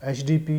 HDP,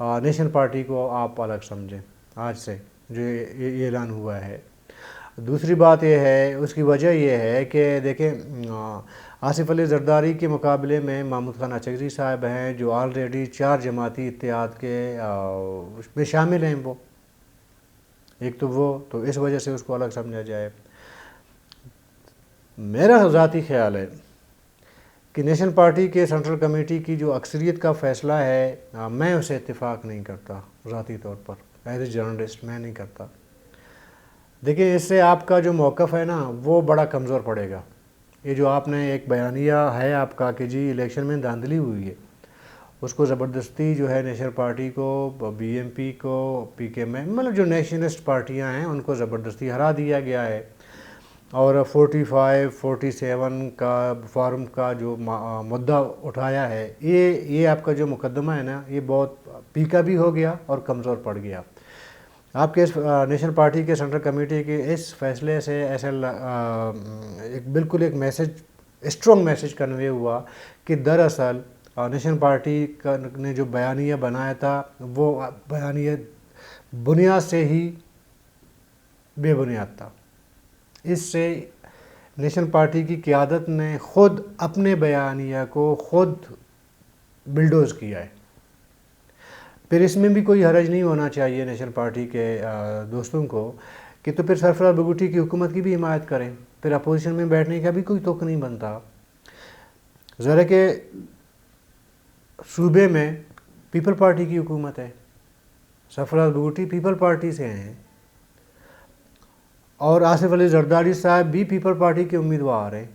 national party کو آپ الگ سمجھیں آج سے جو یہ اعلان ہوا ہے۔ دوسری بات یہ ہے، اس کی وجہ یہ ہے کہ دیکھیں آصف علی زرداری کے مقابلے میں محمود خان اچکزئی صاحب ہیں جو آلریڈی 4 جماعتی اتحاد کے اس میں شامل ہیں۔ وہ ایک تو اس وجہ سے اس کو الگ سمجھا جائے۔ میرا ذاتی خیال ہے کہ نیشنل پارٹی کے سینٹرل کمیٹی کی جو اکثریت کا فیصلہ ہے میں اسے اتفاق نہیں کرتا، ذاتی طور پر ایز اے جرنلسٹ میں نہیں کرتا۔ دیکھیں اس سے آپ کا جو موقف ہے نا وہ بڑا کمزور پڑے گا۔ یہ جو آپ نے ایک بیانیہ ہے آپ کا کہ جی الیکشن میں دھاندلی ہوئی ہے، اس کو زبردستی جو ہے نیشنل پارٹی کو، بی ایم پی کو، پی کے میں مطلب جو نیشنلسٹ پارٹیاں ہیں ان کو زبردستی ہرا دیا گیا ہے، اور 45 47 کا فارم کا جو مدعا اٹھایا ہے، یہ آپ کا جو مقدمہ ہے نا یہ بہت پیکا بھی ہو گیا اور کمزور پڑ گیا۔ آپ کے نیشنل پارٹی کے سینٹرل کمیٹی کے اس فیصلے سے ایسا بالکل ایک میسج، اسٹرانگ میسج کنوے ہوا کہ دراصل نیشنل پارٹی نے جو بیانیہ بنایا تھا وہ بیانیہ بنیاد سے ہی بے بنیاد تھا۔ اس سے نیشنل پارٹی کی قیادت نے خود اپنے بیانیہ کو خود بلڈوز کیا ہے۔ پھر اس میں بھی کوئی حرج نہیں ہونا چاہیے نیشنل پارٹی کے دوستوں کو کہ تو پھر سرفراز بگٹی کی حکومت کی بھی حمایت کریں، پھر اپوزیشن میں بیٹھنے کا بھی کوئی توق نہیں بنتا۔ ذرا کہ صوبے میں پیپل پارٹی کی حکومت ہے، سرفراز بگٹی پیپل پارٹی سے ہیں، اور آصف علی زرداری صاحب بھی پیپل پارٹی کے امیدوار ہیں۔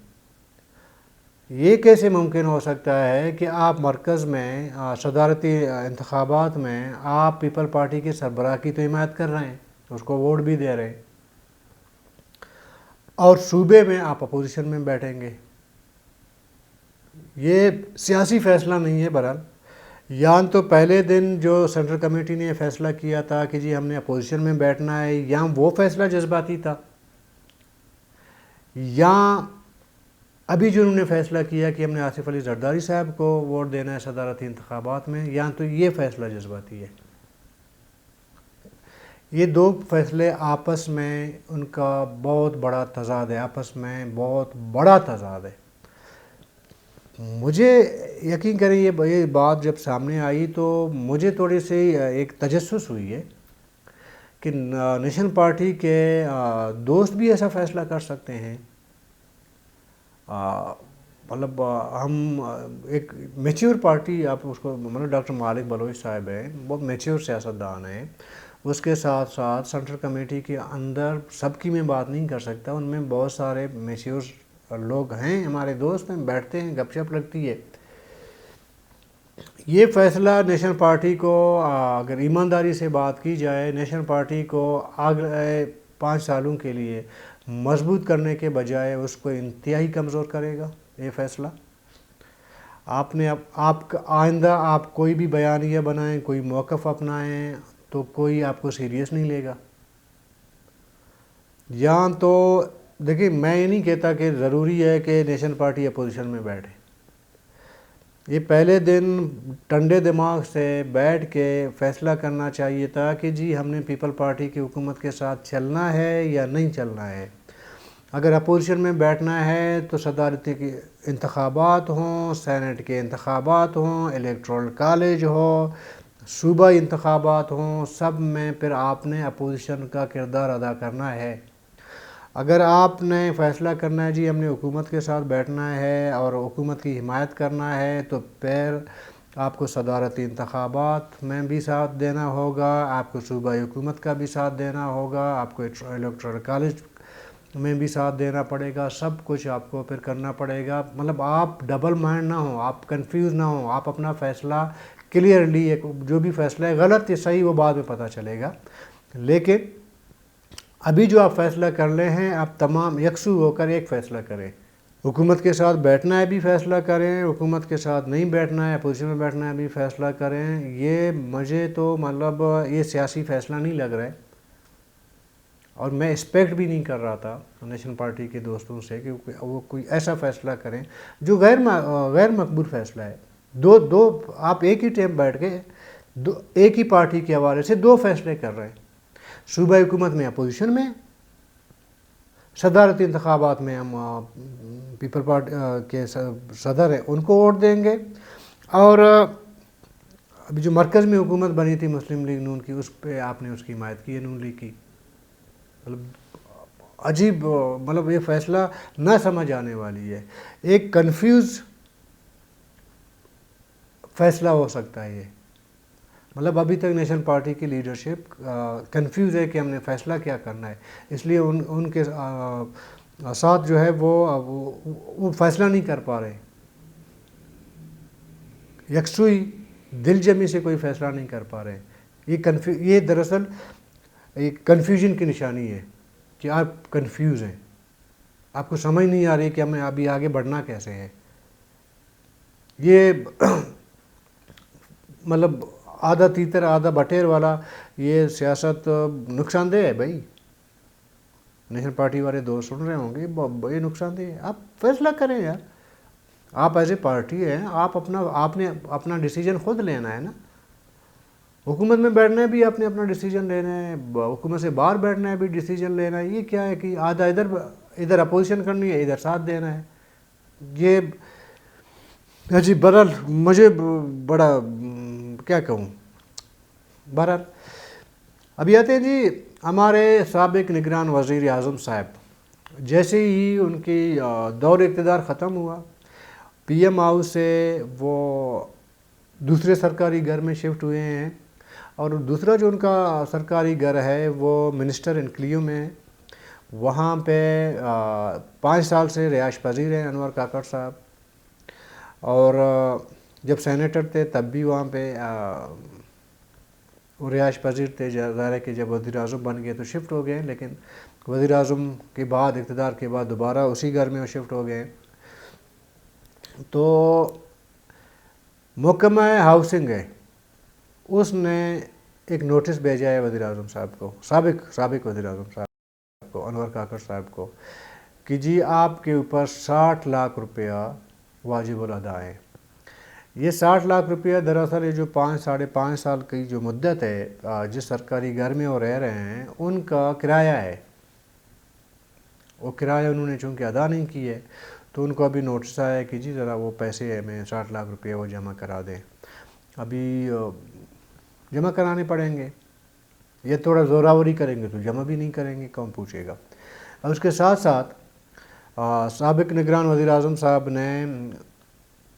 یہ کیسے ممکن ہو سکتا ہے کہ آپ مرکز میں صدارتی انتخابات میں آپ پیپل پارٹی کے سربراہ کی تو حمایت کر رہے ہیں، اس کو ووٹ بھی دے رہے ہیں، اور صوبے میں آپ اپوزیشن میں بیٹھیں گے؟ یہ سیاسی فیصلہ نہیں ہے۔ برحال یا تو پہلے دن جو سینٹرل کمیٹی نے یہ فیصلہ کیا تھا کہ جی ہم نے اپوزیشن میں بیٹھنا ہے، یا وہ فیصلہ جذباتی تھا، یا ابھی جو انہوں نے فیصلہ کیا کہ ہم نے آصف علی زرداری صاحب کو ووٹ دینا ہے صدارتی انتخابات میں، یا تو یہ فیصلہ جذباتی ہے۔ یہ دو فیصلے آپس میں ان کا بہت بڑا تضاد ہے، آپس میں بہت بڑا تضاد ہے۔ مجھے یقین کریں یہ بات جب سامنے آئی تو مجھے تھوڑی سی ایک تجسس ہوئی ہے کہ نیشنل پارٹی کے دوست بھی ایسا فیصلہ کر سکتے ہیں۔ مطلب ہم ایک میچور پارٹی، آپ اس کو مطلب ڈاکٹر مالک بلوچ صاحب ہیں، بہت میچور سیاستدان ہیں، اس کے ساتھ ساتھ سینٹرل کمیٹی کے اندر سب کی میں بات نہیں کر سکتا، ان میں بہت سارے میچور لوگ ہیں، ہمارے دوست ہیں، بیٹھتے ہیں، گپ شپ لگتی ہے۔ یہ فیصلہ نیشنل پارٹی کو اگر ایمانداری سے بات کی جائے، نیشنل پارٹی کو اگلے 5 سالوں کے لیے مضبوط کرنے کے بجائے اس کو انتہائی کمزور کرے گا۔ یہ فیصلہ آئندہ آپ کوئی بھی بیانیہ بنائیں، کوئی موقف اپنائیں تو کوئی آپ کو سیریس نہیں لے گا۔ یا تو دیکھیں میں یہ نہیں کہتا کہ ضروری ہے کہ نیشنل پارٹی اپوزیشن میں بیٹھے، یہ پہلے دن ٹھنڈے دماغ سے بیٹھ کے فیصلہ کرنا چاہیے تھا کہ جی ہم نے پیپل پارٹی کی حکومت کے ساتھ چلنا ہے یا نہیں چلنا ہے۔ اگر اپوزیشن میں بیٹھنا ہے تو صدارتی کے انتخابات ہوں، سینٹ کے انتخابات ہوں، الیکٹورل کالج ہو، صوبائی انتخابات ہوں، سب میں پھر آپ نے اپوزیشن کا کردار ادا کرنا ہے۔ اگر آپ نے فیصلہ کرنا ہے جی ہم نے حکومت کے ساتھ بیٹھنا ہے اور حکومت کی حمایت کرنا ہے، تو پھر آپ کو صدارتی انتخابات میں بھی ساتھ دینا ہوگا، آپ کو صوبائی حکومت کا بھی ساتھ دینا ہوگا، آپ کو الیکٹورل کالج میں بھی ساتھ دینا پڑے گا، سب کچھ آپ کو پھر کرنا پڑے گا۔ مطلب آپ ڈبل مائنڈ نہ ہوں، آپ کنفیوز نہ ہوں، آپ اپنا فیصلہ کلیئرلی، جو بھی فیصلہ ہے غلط یا صحیح وہ بعد میں پتہ چلے گا، لیکن ابھی جو آپ فیصلہ کر لے ہیں آپ تمام یکسو ہو کر ایک فیصلہ کریں۔ حکومت کے ساتھ بیٹھنا ہے بھی فیصلہ کریں، حکومت کے ساتھ نہیں بیٹھنا ہے، اپوزیشن میں بیٹھنا ہے بھی فیصلہ کریں۔ یہ مجھے تو مطلب یہ سیاسی فیصلہ نہیں لگ رہا ہے، اور میں ایکسپیکٹ بھی نہیں کر رہا تھا نیشنل پارٹی کے دوستوں سے کہ وہ کوئی ایسا فیصلہ کریں جو غیر مقبول فیصلہ ہے۔ دو آپ ایک ہی ٹائم بیٹھ کے ایک ہی پارٹی کے حوالے سے دو فیصلے کر رہے ہیں. صوبائی حکومت میں اپوزیشن میں، صدارتی انتخابات میں ہم پیپل پارٹی کے صدر ہیں ان کو ووٹ دیں گے، اور ابھی جو مرکز میں حکومت بنی تھی مسلم لیگ نون کی، اس پہ آپ نے اس کی حمایت کی ہے نون لیگ کی. مطلب عجیب، مطلب یہ فیصلہ نہ سمجھ آنے والی ہے. ایک کنفیوز فیصلہ ہو سکتا ہے یہ. مطلب ابھی تک نیشنل پارٹی کی لیڈرشپ کنفیوز ہے کہ ہم نے فیصلہ کیا کرنا ہے، اس لیے ان کے ساتھ جو ہے وہ فیصلہ نہیں کر پا رہے. یکسوئی دل جمی سے کوئی فیصلہ نہیں کر پا رہے. یہ دراصل ایک کنفیوژن کی نشانی ہے کہ آپ کنفیوز ہیں، آپ کو سمجھ نہیں آ رہی کہ ہمیں ابھی آگے بڑھنا کیسے ہے. یہ مطلب آدھا تیتر آدھا بٹیر والا یہ سیاست نقصان دہ ہے بھائی. نیشنل پارٹی والے دوست سن رہے ہوں گے، یہ نقصان دہ ہے. آپ فیصلہ کریں یار، آپ ایز اے پارٹی ہیں، آپ نے اپنا ڈیسیجن خود لینا ہے نا. حکومت میں بیٹھنا ہے بھی آپ نے اپنا ڈیسیجن لینا ہے، حکومت سے باہر بیٹھنا ہے بھی ڈیسیجن لینا ہے. یہ کیا ہے کہ آدھا ادھر اپوزیشن کرنی ہے، ادھر ساتھ دینا ہے. یہ جی بہرحال مجھے بڑا کیا کہوں. بہرحال ابھی آتے ہیں جی ہمارے سابق نگران وزیر اعظم صاحب. جیسے ہی ان کی دور اقتدار ختم ہوا، پی ایم ہاؤس سے وہ دوسرے سرکاری گھر میں شفٹ ہوئے ہیں، اور دوسرا جو ان کا سرکاری گھر ہے وہ منسٹر انکلیو میں ہے. وہاں پہ 5 سال سے رہائش پذیر ہیں انور کاکڑ صاحب، اور جب سینیٹر تھے تب بھی وہاں پہ وہ رہائش پذیر تھے. ظاہر ہے کہ جب وزیر اعظم بن گئے تو شفٹ ہو گئے، لیکن وزیر اعظم کے بعد اقتدار کے بعد دوبارہ اسی گھر میں وہ شفٹ ہو گئے. تو محکمہ ہاؤسنگ ہے، اس نے ایک نوٹس بھیجا ہے وزیر اعظم صاحب کو، سابق وزیر اعظم صاحب کو، انور کاکڑ صاحب کو، کہ جی آپ کے اوپر 60 لاکھ روپیہ واجب الادا ہے. یہ 60 لاکھ روپیہ دراصل یہ جو 5.5 سال کی جو مدت ہے جس سرکاری گھر میں وہ رہ رہے ہیں ان کا کرایہ ہے. وہ کرایہ انہوں نے چونکہ ادا نہیں کی ہے تو ان کو ابھی نوٹس آیا ہے کہ جی ذرا وہ پیسے ہمیں 60 لاکھ روپیہ وہ جمع کرا دیں. ابھی جمع کرانے پڑیں گے. یہ تھوڑا زوراوری کریں گے تو جمع بھی نہیں کریں گے، کون پوچھے گا. اور اس کے ساتھ ساتھ سابق نگران وزیر اعظم صاحب نے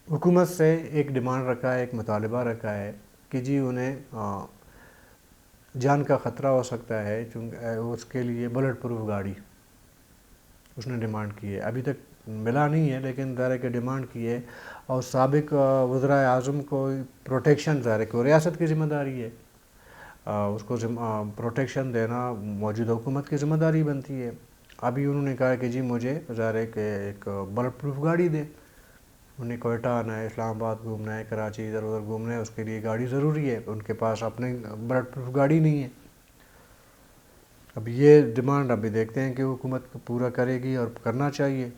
حکومت سے ایک ڈیمانڈ رکھا ہے، ایک مطالبہ رکھا ہے کہ جی انہیں جان کا خطرہ ہو سکتا ہے، چونکہ اس کے لیے بلٹ پروف گاڑی اس نے ڈیمانڈ کی ہے. ابھی تک ملا نہیں ہے لیکن ظاہر کہ ڈیمانڈ کی ہے. اور سابق وزراء اعظم کو پروٹیکشن، ظاہر کہ ریاست کی ذمہ داری ہے، اس کو پروٹیکشن دینا موجودہ حکومت کی ذمہ داری بنتی ہے. ابھی انہوں نے کہا کہ جی مجھے ظاہر ہے کہ ایک بلٹ پروف گاڑی دیں. انہیں کوئٹہ آنا ہے، اسلام آباد گھومنا ہے، کراچی ادھر ادھر گھومنا ہے، اس کے لیے گاڑی ضروری ہے. ان کے پاس اپنے بلٹ پروف گاڑی نہیں ہے. اب یہ ڈیمانڈ ابھی دیکھتے ہیں کہ حکومت پورا کرے گی، اور کرنا چاہیے.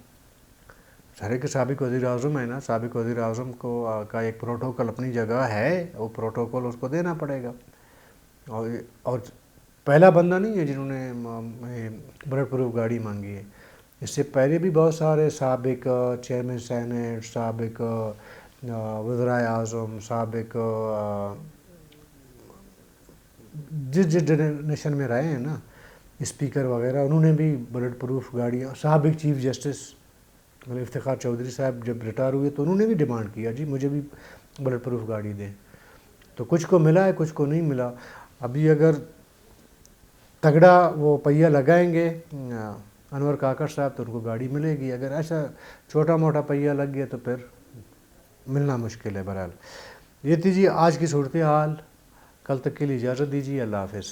سارے کے سابق وزیر اعظم ہے نا، سابق وزیر اعظم کو کا ایک پروٹوکول اپنی جگہ ہے، وہ پروٹوکول اس کو دینا پڑے گا. اور پہلا بندہ نہیں ہے جنہوں نے بلٹ پروف گاڑی مانگی ہے. اس سے پہلے بھی بہت سارے سابق چیئرمین سینیٹ، سابق وزراء اعظم، سابق جس جنریشن میں رہے ہیں نا، اسپیکر وغیرہ، انہوں نے بھی بلٹ پروف گاڑیاں. سابق چیف جسٹس افتخار چودھری صاحب جب ریٹائر ہوئے تو انہوں نے بھی ڈیمانڈ کیا جی مجھے بھی بلٹ پروف گاڑی دیں. تو کچھ کو ملا ہے، کچھ کو نہیں ملا. ابھی اگر تگڑا وہ پہیہ لگائیں گے انور کاکڑ صاحب تو ان کو گاڑی ملے گی. اگر ایسا چھوٹا موٹا پہیہ لگ گیا تو پھر ملنا مشکل ہے. بہرحال یہ تھی جی آج کی صورتحال. کل تک کے لیے اجازت دیجیے. اللہ حافظ.